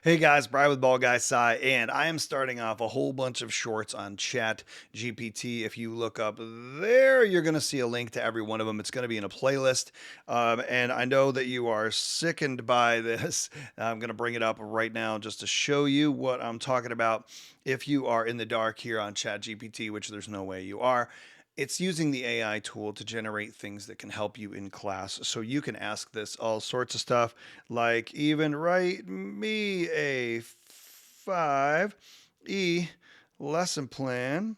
Hey guys, Brian with Ball Guy Sci, and I am starting off a whole bunch of shorts on Chat GPT. If you look up there, you're going to see a link to every one of them. It's going to be in a playlist. And I know that you are sickened by this. I'm going to bring it up right now just to show you what I'm talking about. If you are in the dark here on Chat GPT, which there's no way you are, it's using the AI tool to generate things that can help you in class. So you can ask this all sorts of stuff, like even write me a 5E lesson plan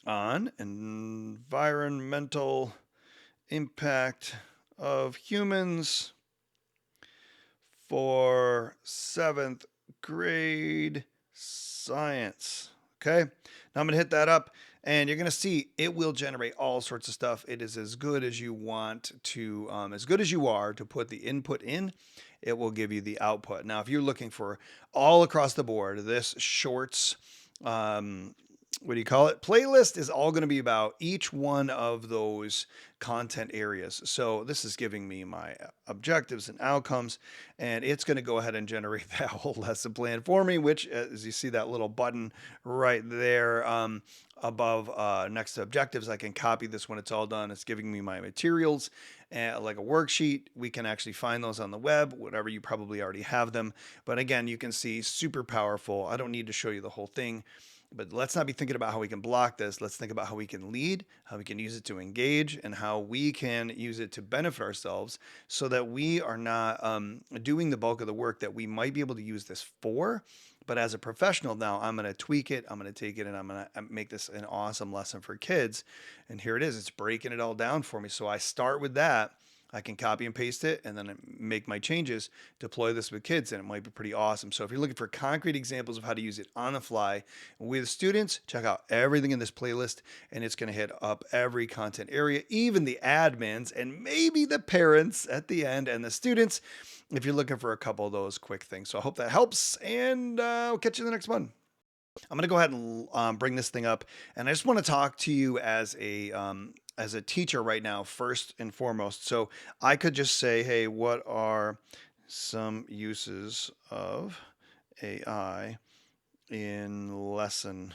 on environmental impact of humans for seventh grade science. Okay, now I'm going to hit that up and you're going to see it will generate all sorts of stuff. It is as good as you want to, as good as you are to put the input in, it will give you the output. Now, if you're looking for all across the board, this shorts, what do you call it? Playlist is all going to be about each one of those content areas. So this is giving me my objectives and outcomes, and it's going to go ahead and generate that whole lesson plan for me, which, as you see that little button right there above next to objectives, I can copy this when it's all done. It's giving me my materials, like a worksheet. We can actually find those on the web, whatever, you probably already have them. But again, you can see super powerful. I don't need to show you the whole thing. But let's not be thinking about how we can block this. Let's think about how we can lead, how we can use it to engage, and how we can use it to benefit ourselves so that we are not doing the bulk of the work that we might be able to use this for. But as a professional now, I'm going to tweak it. I'm going to take it and I'm going to make this an awesome lesson for kids. And here it is. It's breaking it all down for me. So I start with that. I can copy and paste it and then make my changes, deploy this with kids, and it might be pretty awesome. So if you're looking for concrete examples of how to use it on the fly with students, check out everything in this playlist and it's going to hit up every content area, even the admins and maybe the parents at the end and the students if you're looking for a couple of those quick things. So I hope that helps and I'll catch you in the next one. I'm going to go ahead and bring this thing up, and I just want to talk to you as a teacher right now, first and foremost. So I could just say, hey, what are some uses of AI in lesson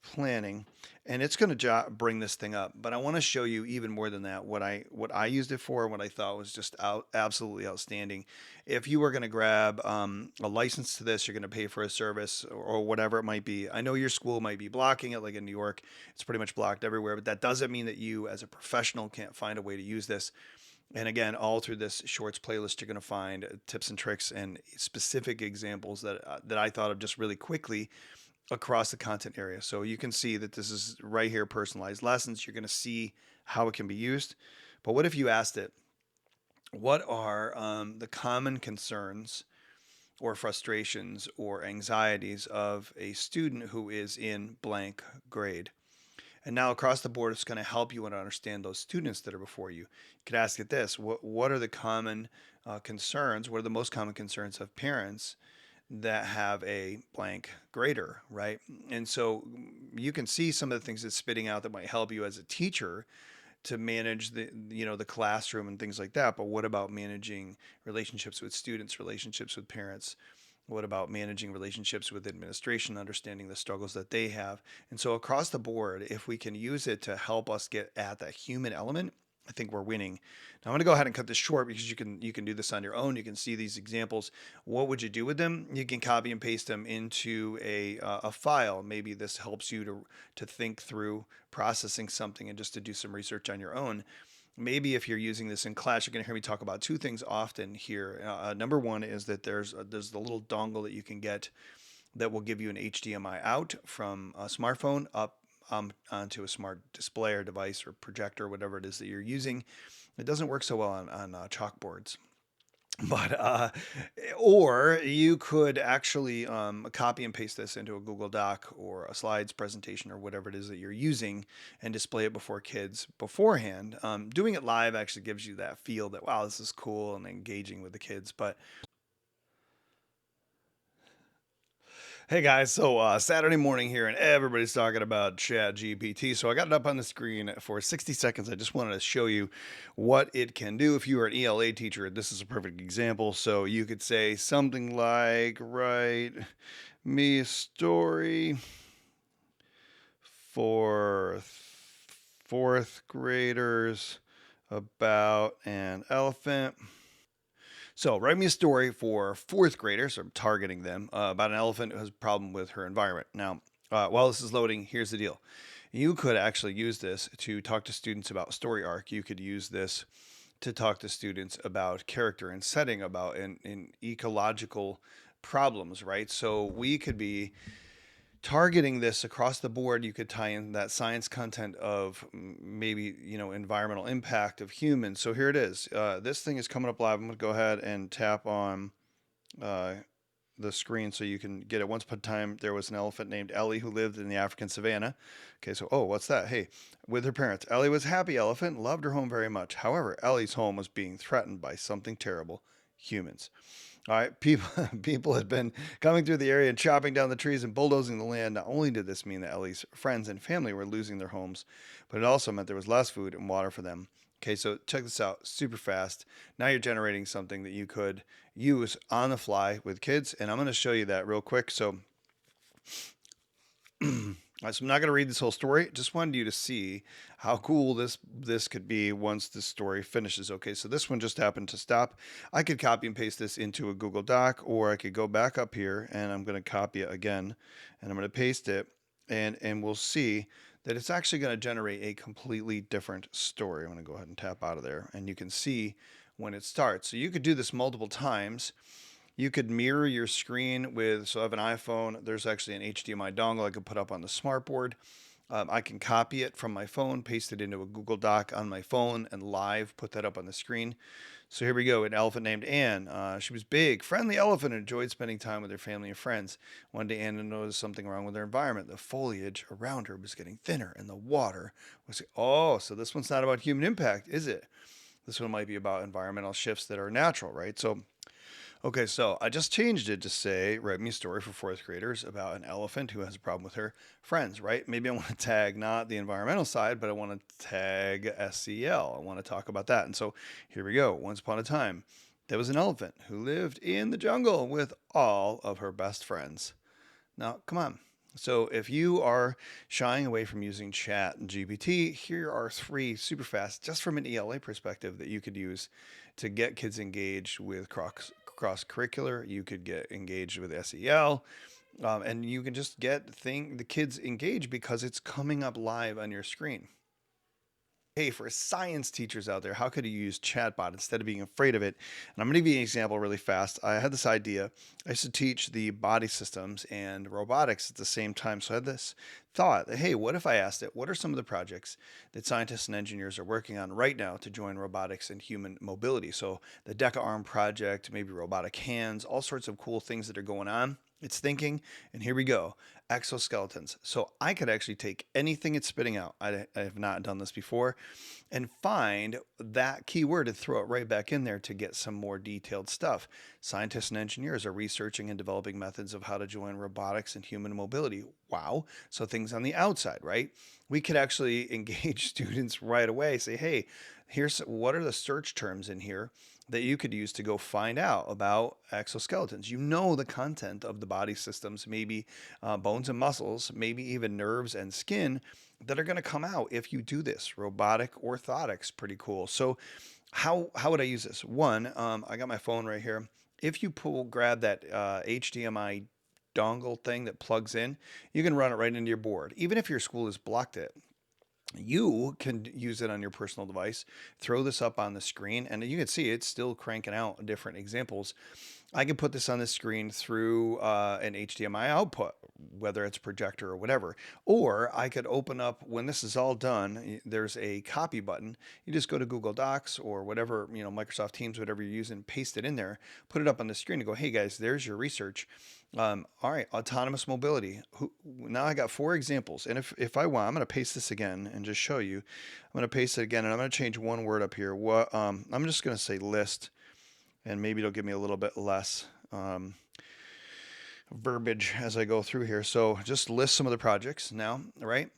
planning, and it's going to bring this thing up. But I want to show you even more than that what I used it for, what I thought was just absolutely outstanding. If you were going to grab a license to this, you're going to pay for a service or whatever it might be. I know your school might be blocking it, like in New York, it's pretty much blocked everywhere. But that doesn't mean that you, as a professional, can't find a way to use this. And again, all through this shorts playlist, you're going to find tips and tricks and specific examples that I thought of just really quickly across the content area. So you can see that this is right here, personalized lessons. You're going to see how it can be used. But what if you asked it, what are the common concerns or frustrations or anxieties of a student who is in blank grade? And now across the board, it's going to help you understand those students that are before you. You could ask it this: what are the common concerns? What are the most common concerns of parents that have a blank grader, right? And so you can see some of the things it's spitting out that might help you as a teacher to manage the classroom and things like that. But what about managing relationships with students, relationships with parents? What about managing relationships with administration, understanding the struggles that they have? And so across the board, if we can use it to help us get at that human element, I think we're winning. Now I'm going to go ahead and cut this short because you can do this on your own. You can see these examples. What would you do with them? You can copy and paste them into a file. Maybe this helps you to think through processing something and just to do some research on your own. Maybe if you're using this in class, you're going to hear me talk about two things often here. Number one is that there's the little dongle that you can get that will give you an HDMI out from a smartphone up onto a smart display or device or projector, whatever it is that you're using. It doesn't work so well on chalkboards. But or you could actually copy and paste this into a Google Doc or a slides presentation or whatever it is that you're using and display it before kids beforehand. Doing it live actually gives you that feel that wow, this is cool and engaging with the kids. But Hey guys, so Saturday morning here, and everybody's talking about ChatGPT. So I got it up on the screen for 60 seconds. I just wanted to show you what it can do. If you are an ELA teacher, this is a perfect example. So you could say something like, write me a story for fourth graders about an elephant. So, write me a story for fourth graders, I'm targeting them, about an elephant who has a problem with her environment. Now, while this is loading, here's the deal. You could actually use this to talk to students about story arc. You could use this to talk to students about character and setting, about in ecological problems, right? So, we could be targeting this across the board. You could tie in that science content of maybe environmental impact of humans. So here it is. This thing is coming up live. I'm going to go ahead and tap on uh, the screen so you can get it. Once upon a time, there was an elephant named Ellie who lived in the African savannah. Okay, so what's that? Hey, with her parents, Ellie was a happy elephant, loved her home very much. However, Ellie's home was being threatened by something terrible: humans. All right, people had been coming through the area and chopping down the trees and bulldozing the land. Not only did this mean that Ellie's friends and family were losing their homes, but it also meant there was less food and water for them. Okay, so check this out super fast. Now you're generating something that you could use on the fly with kids, and I'm going to show you that real quick. So so I'm not going to read this whole story. Just wanted you to see how cool this could be once this story finishes. Okay, so this one just happened to stop. I could copy and paste this into a Google Doc, or I could go back up here and I'm going to copy it again, and I'm going to paste it, and we'll see that it's actually going to generate a completely different story. I'm going to go ahead and tap out of there, and you can see when it starts. So you could do this multiple times. You could mirror your screen with, so I have an iPhone. There's actually an HDMI dongle I could put up on the smartboard. I can copy it from my phone, paste it into a Google Doc on my phone, and live put that up on the screen. So here we go. An elephant named Anne. She was big, friendly elephant and enjoyed spending time with her family and friends. One day, Anne noticed something wrong with her environment. The foliage around her was getting thinner, and the water was. Oh, so this one's not about human impact, is it? This one might be about environmental shifts that are natural, right? So okay, so I just changed it to say, write me a story for fourth graders about an elephant who has a problem with her friends, right? Maybe I want to tag not the environmental side, but I want to tag SEL. I want to talk about that. And so here we go. Once upon a time, there was an elephant who lived in the jungle with all of her best friends. Now, come on. So, if you are shying away from using Chat and GPT, here are three super fast, just from an ELA perspective, that you could use to get kids engaged with cross curricular. You could get engaged with SEL, and you can just get the kids engaged because it's coming up live on your screen. Hey, for science teachers out there, how could you use chatbot instead of being afraid of it? And I'm going to give you an example really fast. I had this idea. I used to teach the body systems and robotics at the same time. So I had this thought that, hey, what if I asked it, what are some of the projects that scientists and engineers are working on right now to join robotics and human mobility? So the DECA arm project, maybe robotic hands, all sorts of cool things that are going on. It's thinking, and here we go, exoskeletons. So I could actually take anything it's spitting out. I have not done this before, and find that keyword and throw it right back in there to get some more detailed stuff. Scientists and engineers are researching and developing methods of how to join robotics and human mobility. Wow. So things on the outside, right? We could actually engage students right away, say, hey, here's what are the search terms in here that you could use to go find out about exoskeletons. You know the content of the body systems, maybe bones and muscles, maybe even nerves and skin that are going to come out if you do this. Robotic orthotics, pretty cool. So how would I use this? One, I got my phone right here. If you grab that HDMI dongle thing that plugs in, you can run it right into your board. Even if your school has blocked it, you can use it on your personal device, throw this up on the screen, and you can see it's still cranking out different examples. I can put this on the screen through an HDMI output, whether it's a projector or whatever. Or I could open up, when this is all done, there's a copy button. You just go to Google Docs or whatever, Microsoft Teams, whatever you're using, paste it in there, put it up on the screen and go, hey guys, there's your research. All right, autonomous mobility. Now I got four examples. And if I want, I'm going to paste this again and just show you. I'm going to paste it again, and I'm going to change one word up here. I'm just going to say list, and maybe it'll give me a little bit less. verbiage as I go through here. So just list some of the projects now, right?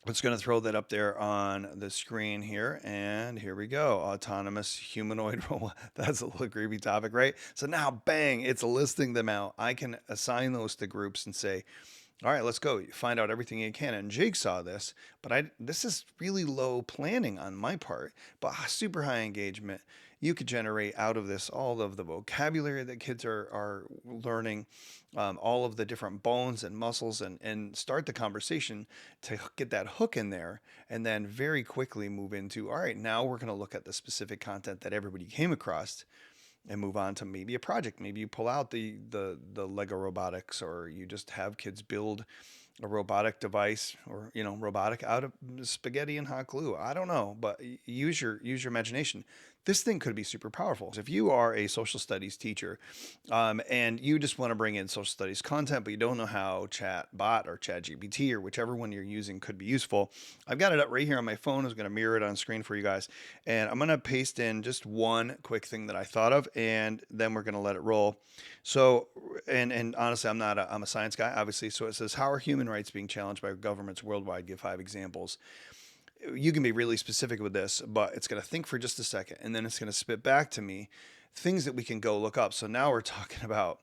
It's going to throw that up there on the screen here. And here we go. Autonomous humanoid robot. That's a little creepy topic, right? So now, bang, it's listing them out. I can assign those to groups and say, all right, let's go. Find out everything you can. And Jake saw this, but this is really low planning on my part, but super high engagement. You could generate out of this all of the vocabulary that kids are learning, all of the different bones and muscles, and start the conversation to get that hook in there, and then very quickly move into, all right, now we're going to look at the specific content that everybody came across and move on to maybe a project. Maybe you pull out the Lego robotics, or you just have kids build a robotic device, or robotic out of spaghetti and hot glue. I don't know, but use your imagination. This thing could be super powerful. If you are a social studies teacher, and you just want to bring in social studies content, but you don't know how chatbot or ChatGPT or whichever one you're using could be useful, I've got it up right here on my phone. I'm going to mirror it on screen for you guys, and I'm going to paste in just one quick thing that I thought of, and then we're going to let it roll. So, and honestly, I'm a science guy, obviously. So it says, how are human rights being challenged by governments worldwide? Give 5 examples. You can be really specific with this, but it's going to think for just a second, and then it's going to spit back to me things that we can go look up. So now we're talking about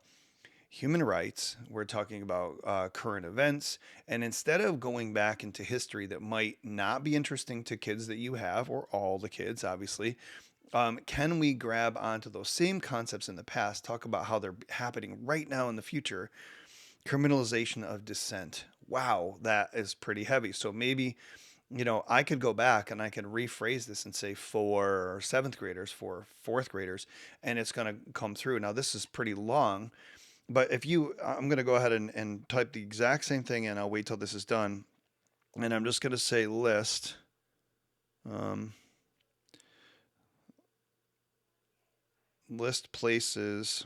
human rights, we're talking about current events, and instead of going back into history that might not be interesting to kids that you have, or all the kids, obviously, can we grab onto those same concepts in the past, talk about how they're happening right now in the future? Criminalization of dissent. Wow, that is pretty heavy. So maybe, I could go back and I could rephrase this and say for seventh graders, for fourth graders, and it's going to come through. Now, this is pretty long, but I'm going to go ahead and type the exact same thing in. I'll wait till this is done. And I'm just going to say list, um, list places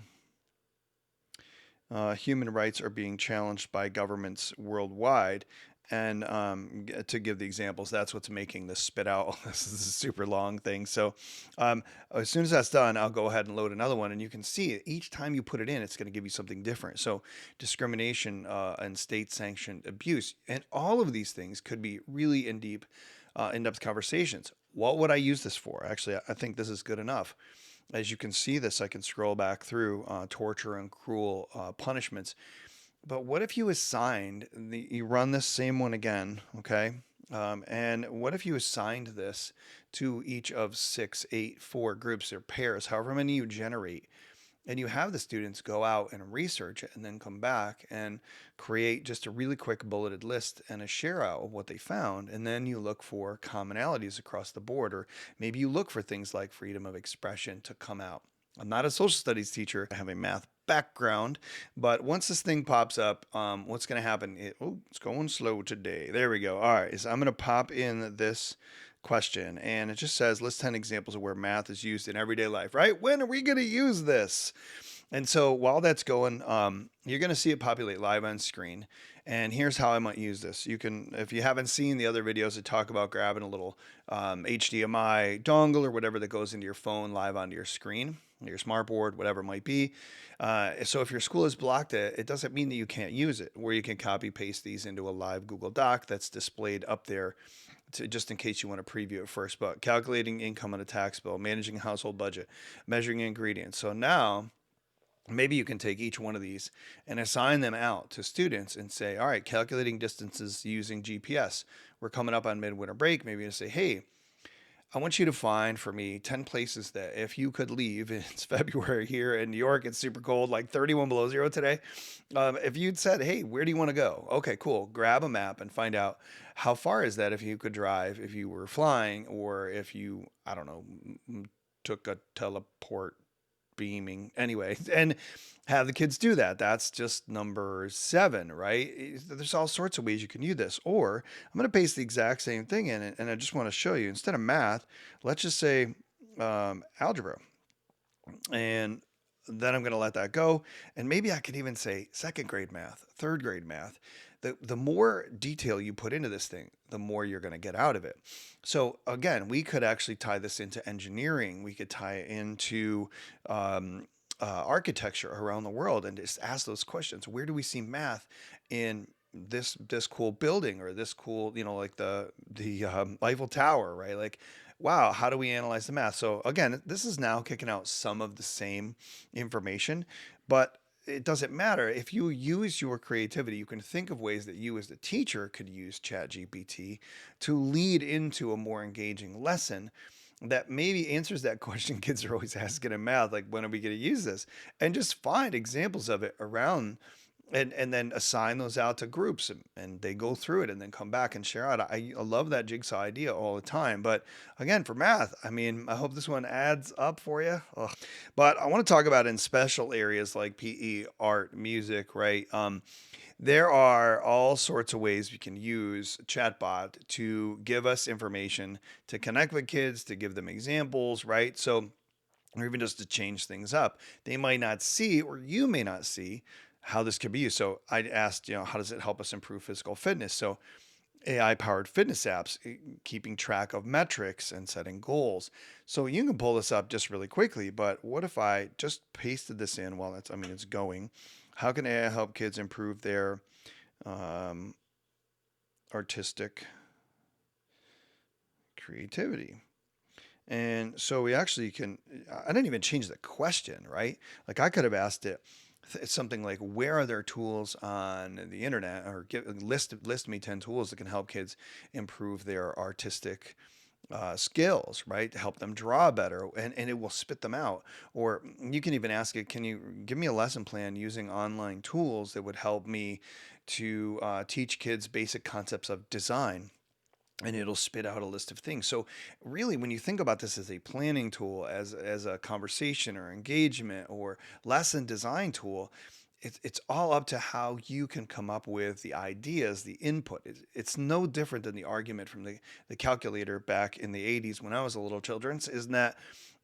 human rights are being challenged by governments worldwide. And to give the examples, that's what's making this spit out. This is a super long thing. So as soon as that's done, I'll go ahead and load another one. And you can see each time you put it in, it's going to give you something different. So discrimination and state sanctioned abuse. And all of these things could be really in-depth conversations. What would I use this for? Actually, I think this is good enough. As you can see this, I can scroll back through torture and cruel punishments. But what if you you run this same one again, okay? And what if you assigned this to each of 6, 8, 4 groups or pairs, however many you generate, and you have the students go out and research it and then come back and create just a really quick bulleted list and a share out of what they found. And then you look for commonalities across the board, or maybe you look for things like freedom of expression to come out. I'm not a social studies teacher. I have a math background, but once this thing pops up, what's going to happen? It's going slow today. There we go. All right, so I'm going to pop in this question, and it just says list 10 examples of where math is used in everyday life, right? When are we going to use this? And so while that's going, you're going to see it populate live on screen. And here's how I might use this. You can, if you haven't seen the other videos that talk about grabbing a little HDMI dongle or whatever that goes into your phone live onto your screen, your smartboard, whatever it might be. So if your school has blocked it, it doesn't mean that you can't use it, where you can copy paste these into a live Google Doc that's displayed up there just in case you want to preview it first. But calculating income on a tax bill, managing a household budget, measuring ingredients. So now maybe you can take each one of these and assign them out to students and say, all right, calculating distances using GPS. We're coming up on midwinter break. Maybe you say, hey, I want you to find for me 10 places that if you could leave, it's February here in New York, it's super cold, like 31 below zero today. If you'd said, hey, where do you want to go? Okay, cool. Grab a map and find out how far is that if you could drive, if you were flying, or if you, I don't know, took a teleport beaming anyway, and have the kids do that. That's just number 7, right? There's all sorts of ways you can use this. Or I'm going to paste the exact same thing in it, and I just want to show you, instead of math, let's just say algebra. And then I'm going to let that go. And maybe I could even say second grade math, third grade math. The more detail you put into this thing, the more you're going to get out of it. So again, we could actually tie this into engineering. We could tie it into architecture around the world and just ask those questions. Where do we see math in this cool building or this cool, like the Eiffel Tower, right? Like, wow, how do we analyze the math? So again, this is now kicking out some of the same information, but it doesn't matter if you use your creativity. You can think of ways that you as the teacher could use ChatGPT to lead into a more engaging lesson that maybe answers that question kids are always asking in math, like when are we going to use this, and just find examples of it around, and then assign those out to groups, and they go through it and then come back and share out. I love that jigsaw idea all the time, but again, for math, I mean, I hope this one adds up for you. Ugh. But I want to talk about in special areas like PE, art, music, right? There are all sorts of ways we can use chatbot to give us information, to connect with kids, to give them examples, right? So, or even just to change things up. They might not see, or you may not see, how this could be used. So I asked, how does it help us improve physical fitness? So AI powered fitness apps, keeping track of metrics and setting goals. So you can pull this up just really quickly, but what if I just pasted this in while it's going? How can AI help kids improve their um, artistic creativity? And so we actually can, I didn't even change the question, right? Like I could have asked it something like, where are there tools on the internet, or list me 10 tools that can help kids improve their artistic skills, right? To help them draw better, and it will spit them out. Or you can even ask it, can you give me a lesson plan using online tools that would help me to teach kids basic concepts of design, and it'll spit out a list of things. So really, when you think about this as a planning tool, as a conversation or engagement or lesson design tool, it's all up to how you can come up with the ideas, the input. It's no different than the argument from the calculator back in the 80s when I was a little children, isn't that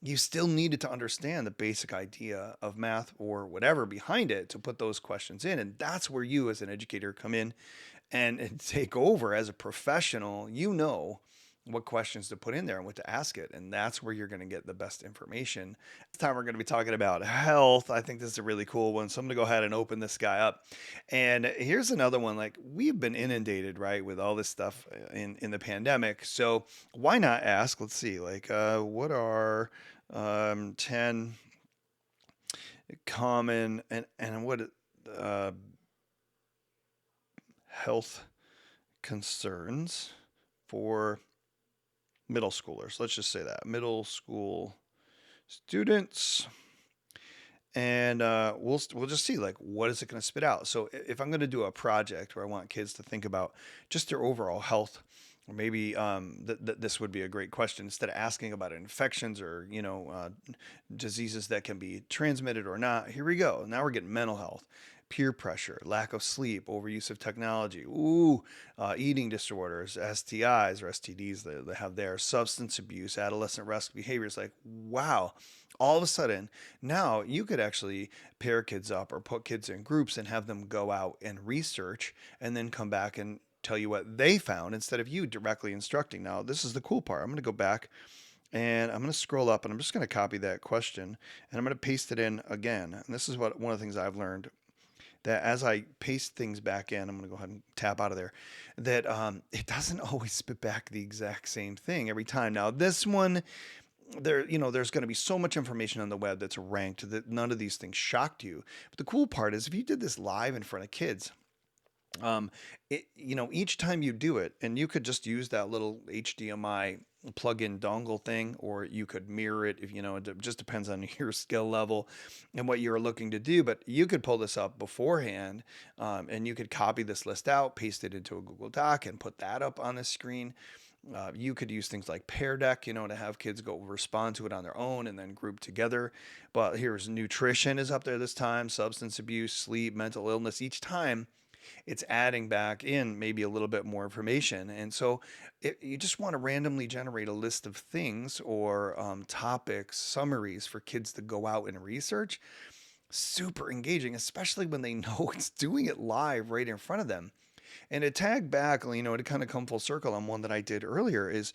you still needed to understand the basic idea of math or whatever behind it to put those questions in. And that's where you as an educator come in and take over as a professional. What questions to put in there and what to ask it, and that's where you're going to get the best information. This time we're going to be talking about health. I think this is a really cool one, so I'm going to go ahead and open this guy up. And here's another one. Like, we've been inundated, right, with all this stuff in the pandemic, so why not ask, let's see, like, what are 10 common and what uh, health concerns for middle schoolers. Let's just say that middle school students, and we'll just see, like, what is it going to spit out. So if I'm going to do a project where I want kids to think about just their overall health, or maybe this would be a great question instead of asking about infections or diseases that can be transmitted or not. Here we go. Now we're getting mental health, peer pressure, lack of sleep, overuse of technology, eating disorders, STIs or STDs they have there, substance abuse, adolescent risk behaviors. Like, wow, all of a sudden, now you could actually pair kids up or put kids in groups and have them go out and research and then come back and tell you what they found instead of you directly instructing. Now, this is the cool part. I'm going to go back and I'm going to scroll up, and I'm just going to copy that question and I'm going to paste it in again. And this is one of the things I've learned, that as I paste things back in, I'm going to go ahead and tap out of there, that it doesn't always spit back the exact same thing every time. Now, this one, there's going to be so much information on the web that's ranked that none of these things shocked you. But the cool part is if you did this live in front of kids, um, each time you do it, and you could just use that little HDMI plug-in dongle thing, or you could mirror it if it just depends on your skill level and what you're looking to do. But you could pull this up beforehand, and you could copy this list out, paste it into a Google Doc, and put that up on the screen. You could use things like Pear Deck, to have kids go respond to it on their own and then group together. But here's nutrition is up there this time, substance abuse, sleep, mental illness. Each time it's adding back in maybe a little bit more information. And so you just want to randomly generate a list of things or topics, summaries for kids to go out and research. Super engaging, especially when they know it's doing it live right in front of them. And to tag back, to kind of come full circle on one that I did earlier, is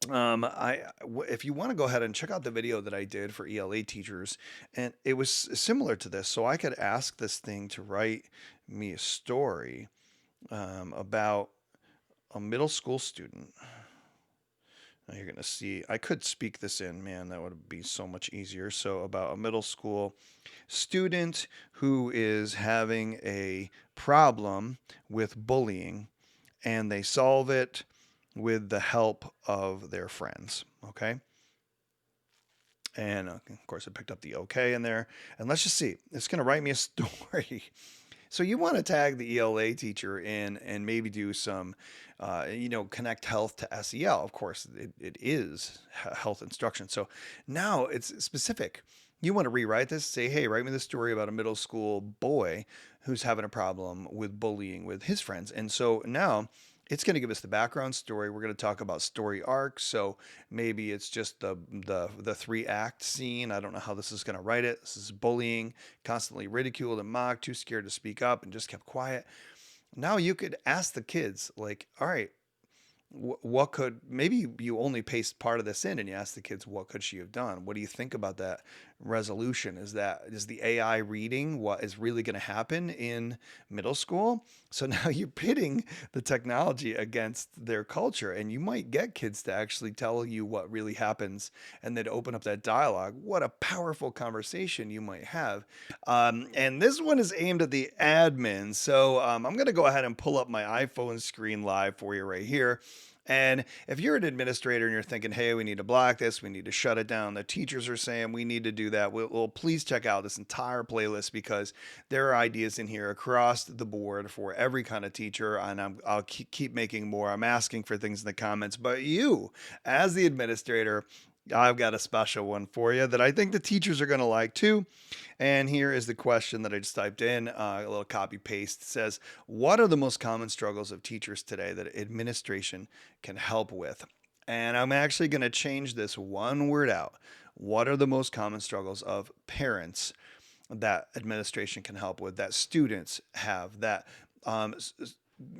If you want to go ahead and check out the video that I did for ELA teachers, and it was similar to this, so I could ask this thing to write me a story about a middle school student. Now you're going to see, I could speak this in, man, that would be so much easier. So, about a middle school student who is having a problem with bullying, and they solve it with the help of their friends. Okay. And of course, I picked up the okay in there. And let's just see, it's going to write me a story. So you want to tag the ELA teacher in and maybe do some, connect health to SEL. Of course, it is health instruction. So now it's specific. You want to rewrite this, say, hey, write me the story about a middle school boy who's having a problem with bullying with his friends. And so now it's going to give us the background story. We're going to talk about story arcs. So maybe it's just the 3 act scene. I don't know how this is going to write it. This is bullying, constantly ridiculed and mocked, too scared to speak up, and just kept quiet. Now you could ask the kids, like, all right, what could, maybe you only paste part of this in and you ask the kids, what could she have done? What do you think about that resolution? Is the AI reading what is really going to happen in middle school? So now you're pitting the technology against their culture, and you might get kids to actually tell you what really happens and then open up that dialogue. What a powerful conversation you might have. And this one is aimed at the admin. So I'm going to go ahead and pull up my iPhone screen live for you right here. And if you're an administrator and you're thinking, hey, we need to block this, we need to shut it down, the teachers are saying we need to do that, well, please check out this entire playlist, because there are ideas in here across the board for every kind of teacher. And I'll keep making more. I'm asking for things in the comments. But you, as the administrator, I've got a special one for you that I think the teachers are going to like too. And here is the question that I just typed in, a little copy paste. It says, what are the most common struggles of teachers today that administration can help with? And I'm actually going to change this one word out. What are the most common struggles of parents that administration can help with, that students have, that um,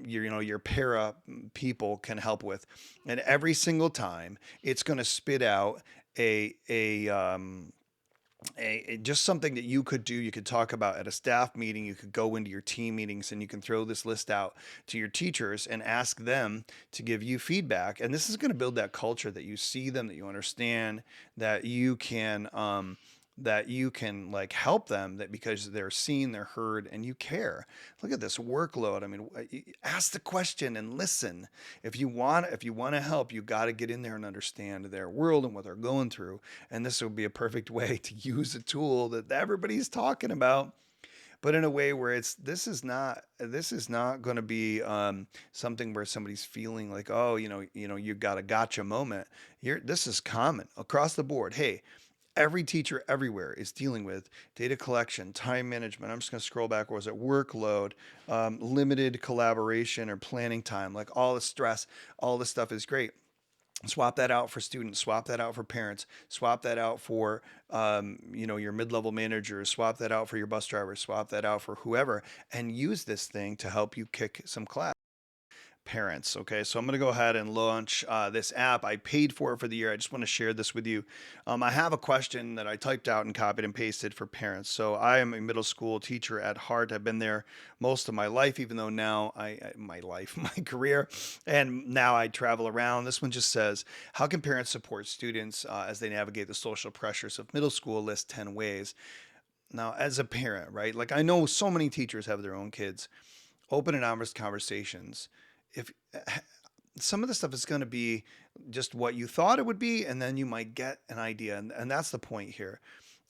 your para people can help with? And every single time, it's going to spit out just something that you could do. You could talk about at a staff meeting. You could go into your team meetings and you can throw this list out to your teachers and ask them to give you feedback. And this is going to build that culture that you see them, that you understand, that you can like help them, that because they're seen, they're heard, and you care. Look at this workload. I mean, ask the question and listen. If you want to help, you got to get in there and understand their world and what they're going through. And this would be a perfect way to use a tool that everybody's talking about, but in a way where this is not going to be something where somebody's feeling like, oh, you've got a gotcha moment. This is common across the board. Hey, every teacher everywhere is dealing with data collection, time management. I'm just going to scroll back. What was it? Workload, limited collaboration or planning time, like all the stress, all this stuff is great. Swap that out for students, swap that out for parents, swap that out for your mid-level managers, swap that out for your bus drivers, swap that out for whoever, and use this thing to help you kick some class. Parents. Okay, so I'm going to go ahead and launch this app. I paid for it for the year. I just want to share this with you. I have a question that I typed out and copied and pasted for parents. So I am a middle school teacher at heart. I've been there most of my life, even though now my life, my career, and now I travel around. This one just says, how can parents support students as they navigate the social pressures of middle school? List 10 ways. Now, as a parent, right? Like I know so many teachers have their own kids. Open and honest conversations. If some of the stuff is going to be just what you thought it would be, and then you might get an idea. And that's the point here,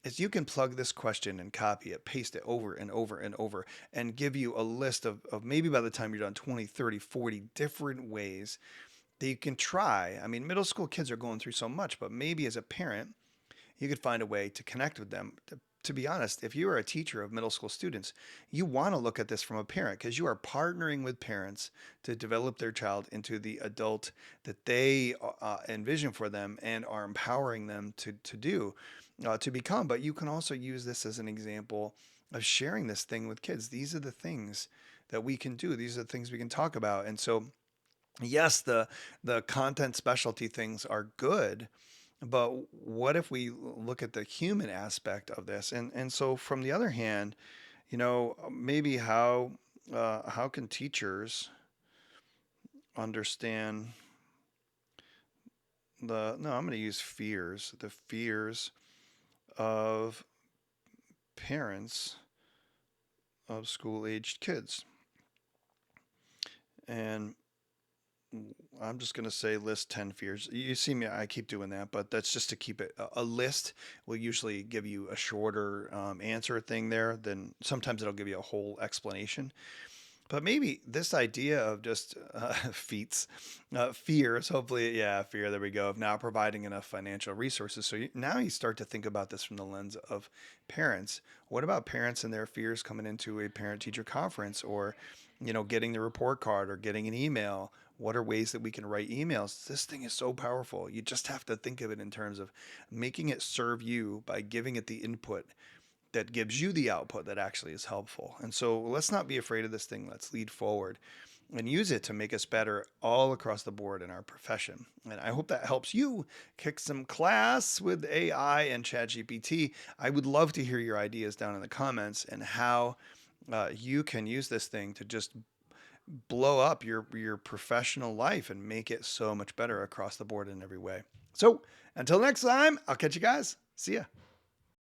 is you can plug this question and copy it, paste it over and over and over, and give you a list of maybe by the time you're done 20, 30, 40 different ways that you can try. I mean, middle school kids are going through so much, but maybe as a parent, you could find a way to connect with them. To be honest, if you are a teacher of middle school students, you want to look at this from a parent, because you are partnering with parents to develop their child into the adult that they envision for them and are empowering them to become. But you can also use this as an example of sharing this thing with kids. These are the things that we can do. These are the things we can talk about. And so Yes, the content specialty things are good, but what if we look at the human aspect of this? And so from the other hand, maybe how can teachers understand I'm going to use the fears of parents of school-aged kids. And I'm just going to say list 10 fears. You see me, I keep doing that, but that's just to keep it a list. Will usually give you a shorter answer thing there. Then sometimes it'll give you a whole explanation. But maybe this idea of just fears, hopefully, yeah, fear, there we go, of not providing enough financial resources. So now you start to think about this from the lens of parents. What about parents and their fears coming into a parent teacher conference, or, getting the report card or getting an email? What are ways that we can write emails? This thing is so powerful. You just have to think of it in terms of making it serve you by giving it the input that gives you the output that actually is helpful. And so let's not be afraid of this thing. Let's lead forward and use it to make us better all across the board in our profession. And I hope that helps you kick some class with AI and ChatGPT. I would love to hear your ideas down in the comments and how you can use this thing to just blow up your professional life and make it so much better across the board in every way. So until next time, I'll catch you guys. See ya.